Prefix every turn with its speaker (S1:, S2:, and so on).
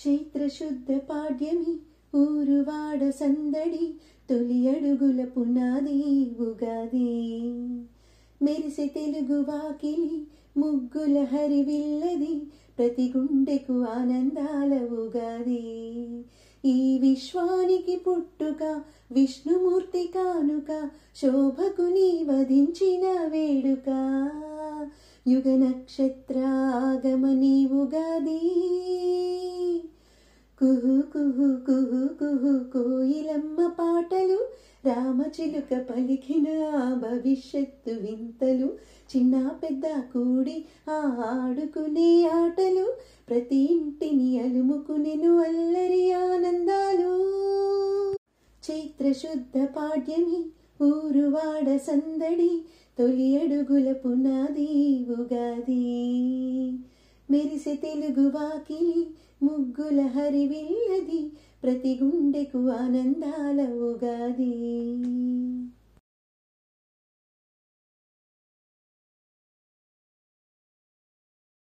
S1: చైత్ర శుద్ధ పాడ్యమి ఊరువాడ సందడి తొలి అడుగుల పునాది ఉగాది మెరిసే తెలుగు వాకిలి ముగ్గుల హరివిల్లది ప్రతి గుండెకు ఆనందాల ఉగాది ఈ విశ్వానికి పుట్టుక విష్ణుమూర్తి కానుక శోభకు నీ వధించిన వేడుక యుగ నక్షత్ర ఆగమని ఉగాది కుహు కుహు కుహు కుహు కోయిలమ్మ పాటలు రామచిలుక పలికిన భవిష్యత్తు వింతలు చిన్న పెద్ద కూడి ఆడుకునే ఆటలు ప్రతి ఇంటిని అలుముకునెను అల్లరి ఆనందాలు చైత్ర శుద్ధ పాడ్యమి ఊరువాడ సందడి తొలి అడుగుల పునాది ఉగాది మెరిసే తెలుగు వాకిలి ముగ్గుల హరివిల్లది ప్రతి గుండెకు ఆనందాల ఉగాది.